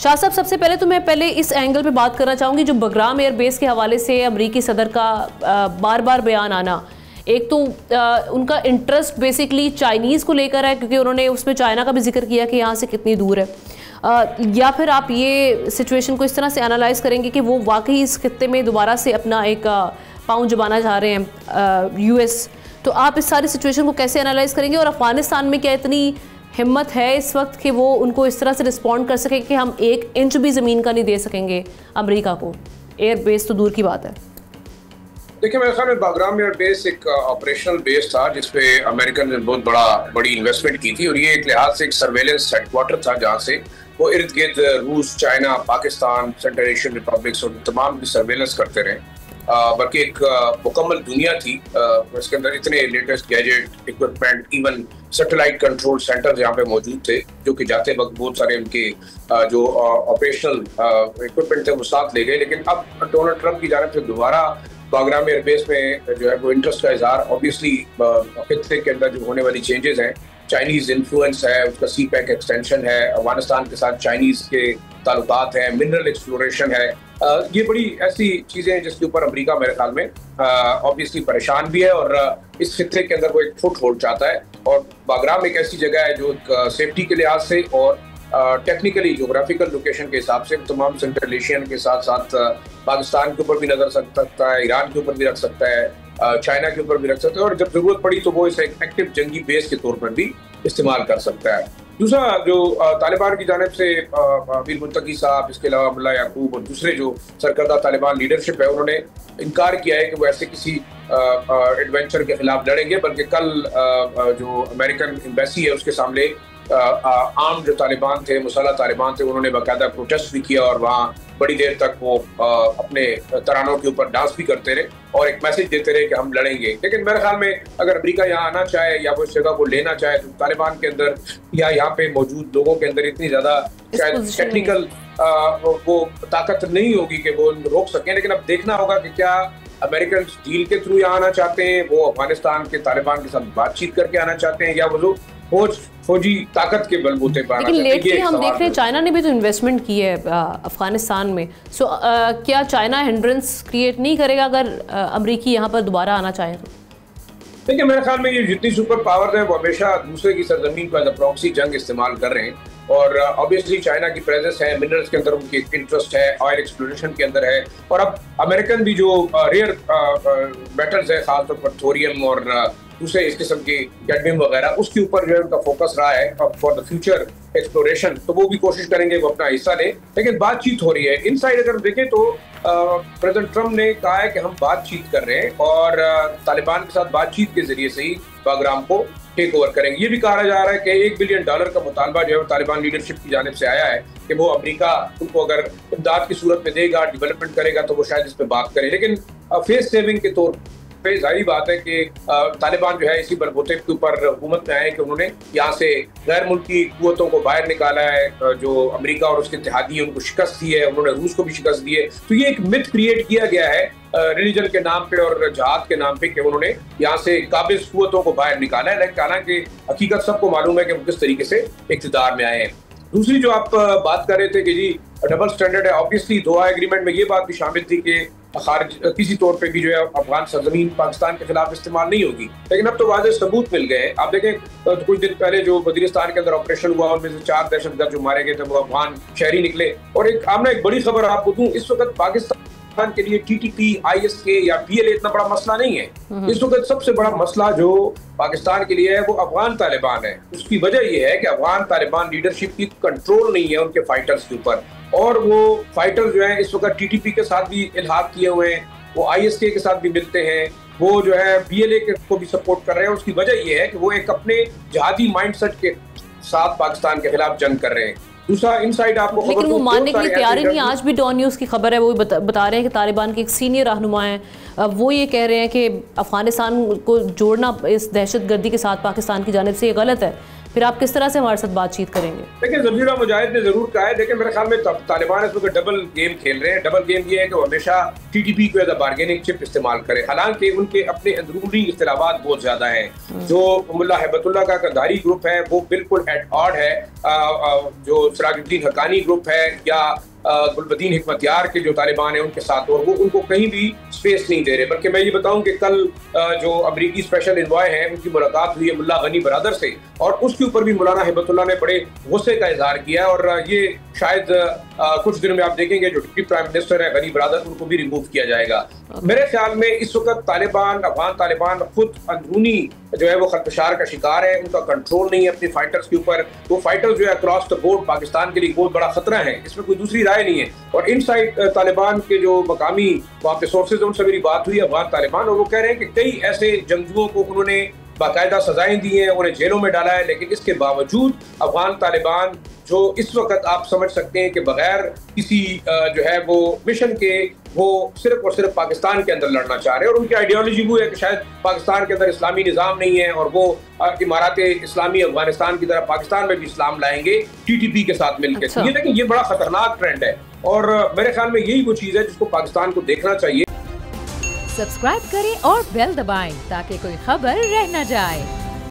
शाह साहब, सबसे पहले तो मैं इस एंगल पे बात करना चाहूँगी जो बगराम एयरबेस के हवाले से अमरीकी सदर का बार बार बयान आना। एक तो उनका इंटरेस्ट बेसिकली चाइनीज़ को लेकर है, क्योंकि उन्होंने उसमें चाइना का भी जिक्र किया कि यहाँ से कितनी दूर है, या फिर आप ये सिचुएशन को इस तरह से एनालाइज करेंगे कि वो वाकई इस खित्ते में दोबारा से अपना एक पाँव जमाना चाह रहे हैं यूएस। तो आप इस सारी सिचुएशन को कैसे एनालाइज करेंगे, और अफगानिस्तान में क्या इतनी हिम्मत है इस वक्त कि वो उनको इस तरह से रिस्पॉन्ड कर सके कि हम 1 इंच भी ज़मीन का नहीं दे सकेंगे अमेरिका को? एयर बेस तो दूर की बात है। देखिए, मेरे ख्याल में बागराम एयर बेस एक ऑपरेशनल बेस था जिसपे अमेरिकन ने बहुत बड़ी इन्वेस्टमेंट की थी, और ये एक लिहाज से एक सर्वेलेंस हेडक्वार्टर था जहाँ से वो इर्द गिर्द रूस, China, Pakistan, central Asian republics और तमाम की सर्वेलेंस करते रहे। बल्कि एक मुकम्मल दुनिया थी, इसके अंदर इतने latest gadget, equipment, even satellite control centre यहाँ पे मौजूद थे, जो कि जाते वक्त बहुत सारे उनके जो ऑपरेशनल इक्विपमेंट थे वो साथ ले गए। लेकिन अब डोनाल्ड ट्रंप की जानिब से दोबारा बागराम एयरबेस में जो है वो इंटरेस्ट का इजहार, ऑब्वियसली खित्ते के अंदर जो होने वाली चेंजेस हैं, चाइनीज इन्फ्लुएंस है, उसका सी पैक एक्सटेंशन है, अफगानिस्तान के साथ चाइनीज के ताल्लुकात हैं, मिनरल एक्सप्लोरेशन है, ये बड़ी ऐसी चीजें हैं जिसके ऊपर अमेरिका मेरे ख्याल में ऑब्वियसली परेशान भी है और इस खित्ते के अंदर वो एक फुट होल्ड चाहता है। और बागराम एक ऐसी जगह है जो सेफ्टी के लिहाज से और टेक्निकली जोग्राफिकल लोकेशन के हिसाब से तमाम सेंट्रल एशियन के साथ साथ पाकिस्तान के ऊपर भी नजर सकता है, ईरान के ऊपर भी रख सकता है, चाइना के ऊपर भी रख सकता है, और जब जरूरत पड़ी तो वो इसे एक्टिव जंगी बेस के तौर पर भी इस्तेमाल कर सकता है। दूसरा, जो तालिबान की जानिब से अमीर मुत्तकी साहब, इसके अलावा मुल्ला याकूब और दूसरे जो सरकर्दा तालिबान लीडरशिप है, उन्होंने इनकार किया है कि वो ऐसे किसी एडवेंचर के खिलाफ लड़ेंगे, बल्कि कल जो अमेरिकन एम्बेसी है उसके सामने आम जो तालिबान थे, मुसल्लह तालिबान थे, उन्होंने बाकायदा प्रोटेस्ट भी किया और वहाँ बड़ी देर तक वो अपने तरानों के ऊपर डांस भी करते रहे और एक मैसेज देते रहे कि हम लड़ेंगे। लेकिन मेरे ख्याल में अगर अमेरिका यहाँ आना चाहे या वो इस जगह को लेना चाहे तो तालिबान के अंदर या यहाँ पे मौजूद लोगों के अंदर इतनी ज्यादा शायद टेक्निकल वो ताकत नहीं होगी कि वो रोक सकें। लेकिन अब देखना होगा कि क्या अमेरिकन डील के थ्रू यहाँ आना चाहते हैं, वो अफगानिस्तान के तालिबान के साथ बातचीत करके आना चाहते हैं, या वो जो फौजी ताकत के बलबूते पर आना चाहते हैं। लेकिन हम देख रहे हैं चाइना ने भी तो इन्वेस्टमेंट की है अफगानिस्तान में। सो क्या चाइना हिंड्रेंस क्रिएट नहीं करेगा अगर अमेरिकी यहाँ पर दोबारा आना चाहे तो? देखिए, मेरे ख्याल में ये जितनी सुपर पावर है वो हमेशा दूसरे की सरजमीन पर प्रॉक्सी जंग इस्तेमाल कर रहे हैं, और ऑब्वियसली चाइना की प्रेजेंस है, मिनरल्स के अंदर उनकी इंटरेस्ट है, ऑयल एक्सप्लोरेशन के अंदर है, और अब अमेरिकन भी जो रेयर मेटल्स है, खासतौर पर थोरियम और दूसरे इस किस्म के कैडमियम वगैरह, उसके ऊपर जो है उनका फोकस रहा है फॉर द फ्यूचर एक्सप्लोरेशन, तो वो भी कोशिश करेंगे वो अपना हिस्सा लें। लेकिन बातचीत हो रही है इनसाइड, अगर देखें तो प्रेसिडेंट ट्रंप ने कहा है कि हम बातचीत कर रहे हैं और तालिबान के साथ बातचीत के जरिए से ही बागराम को टेक ओवर करेंगे। ये भी कहा जा रहा है कि $1 बिलियन का मुतालबा जो है तालिबान लीडरशिप की जानिब से आया है कि वो अमेरिका उनको अगर इमदाद की सूरत में देगा, डेवलपमेंट करेगा, तो वो शायद इस पर बात करें। लेकिन फेस सेविंग के तौर पे जाहिर बात है कि तालिबान जो है इसी बलबूते के ऊपर हुकूमत में आए कि उन्होंने यहाँ से गैर मुल्की कुव्वतों को बाहर निकाला है, जो अमेरिका और उसके इत्तेहादी उनको शिकस्त दी है, उन्होंने रूस को भी शिकस्त दी है। तो ये एक मिथ क्रिएट किया गया है रिलीजन के नाम पे और जहाद के नाम पे कि उन्होंने यहाँ से काबिज कुव्वतों को बाहर निकाला है, लेकिन हालांकि हकीकत सबको मालूम है कि वो किस तरीके से इक़्तिदार में आए हैं। दूसरी जो आप बात कर रहे थे कि जी डबल स्टैंडर्ड है, ऑब्वियसली दोहा एग्रीमेंट में ये बात भी शामिल थी कि खारिज किसी तौर पे भी जो है अफगान सरजमीन पाकिस्तान के खिलाफ इस्तेमाल नहीं होगी। लेकिन अब तो वाज़ेह सबूत मिल गए हैं। आप देखें तो कुछ दिन पहले जो वज़ीरिस्तान के अंदर ऑपरेशन हुआ उनमें से 4 दहशतगर्द जो मारे गए थे वो अफगान शहरी निकले। और एक आमना एक बड़ी खबर आपको दूं, इस वक्त पाकिस्तान के लिए TTP, ISK या PLA इतना बड़ा मसला नहीं है। इस वक्त सबसे बड़ा मसला जो पाकिस्तान के लिए है वो अफगान तालिबान है। उसकी वजह यह है कि अफगान तालिबान लीडरशिप की कंट्रोल नहीं है उनके फाइटर्स के ऊपर, और वो फाइटर्स जो है इस वक्त TTP के साथ भी इल्हाक किए हुए हैं, वो ISK के साथ भी मिलते हैं, वो जो है PLA को भी सपोर्ट कर रहे हैं। उसकी वजह यह है कि वो एक अपने जिहादी माइंडसेट के साथ पाकिस्तान के खिलाफ जंग कर रहे हैं। दूसरा इनसाइड आपको, लेकिन वो मानने के लिए तैयार ही नहीं। आज भी डॉन न्यूज़ की खबर है, वो बता रहे हैं कि तालिबान के एक सीनियर रहनुमा हैं, वो ये कह रहे हैं कि अफगानिस्तान को जोड़ना इस दहशतगर्दी के साथ पाकिस्तान की जानिब से ये गलत है, फिर आप किस तरह से हमारे साथ बातचीत करेंगे? देखिए, ज़बीहुल्लाह मुजाहिद ने जरूर कहा है। देखिए, मेरे ख्याल में तालिबान इस वक्त डबल गेम खेल रहे हैं। डबल गेम ये है कि वो हमेशा TTP को एज अ बार्गेनिंग चिप इस्तेमाल करे, हालांकि उनके अपने अंदरूनी इख्तिलाफात बहुत ज्यादा हैं। जो मुल्ला हिब्बतुल्लाह का कंधारी ग्रुप है वो बिल्कुल एट ऑड है, जो सिराजुद्दीन हक्कानी ग्रुप है या गुलबदीन हिकमतयार के जो तालिबान हैं उनके साथ, और वो उनको कहीं भी स्पेस नहीं दे रहे। बल्कि मैं ये बताऊं कि कल जो अमरीकी स्पेशल एनवॉय हैं उनकी मुलाकात हुई है मुल्ला गनी बरादर से, और उसके ऊपर भी मौलाना हिब्बतुल्लाह ने बड़े गुस्से का इजहार किया है। और ये शायद कुछ दिनों में आप देखेंगे जो डिप्टी प्राइम मिनिस्टर है गनी बरादर, उनको भी रिमूव किया जाएगा। मेरे ख्याल में इस वक्त तालिबान, अफगान तालिबान खुद अंदरूनी जो है वो खतशार का शिकार है। उनका कंट्रोल नहीं है अपने फाइटर्स के ऊपर। वो फाइटर्स जो है अक्रॉस द बोर्ड पाकिस्तान के लिए बहुत बड़ा खतरा है, इसमें कोई दूसरी राय नहीं है। और इन साइड तालिबान के जो मकामी वहाँ पे सोर्सेज हैं उनसे मेरी बात हुई अफगान तालिबान, और वो कह रहे हैं कि कई ऐसे जंगजुओं को उन्होंने बाकायदा सजाएं दी हैं, उन्हें जेलों में डाला है, लेकिन इसके बावजूद अफगान तालिबान जो इस वक्त आप समझ सकते हैं कि बगैर किसी जो है वो मिशन के वो सिर्फ और सिर्फ पाकिस्तान के अंदर लड़ना चाह रहे हैं। और उनकी आइडियोलॉजी वो है कि शायद पाकिस्तान के अंदर इस्लामी निज़ाम नहीं है और वो इमारात इस्लामी अफगानिस्तान की तरह पाकिस्तान में भी इस्लाम लाएंगे TTP के साथ मिलकर। अच्छा। ये देखिए, ये बड़ा खतरनाक ट्रेंड है और मेरे ख्याल में यही वो चीज़ है जिसको पाकिस्तान को देखना चाहिए। सब्सक्राइब करें और बेल दबाएं ताकि कोई खबर रह न जाए।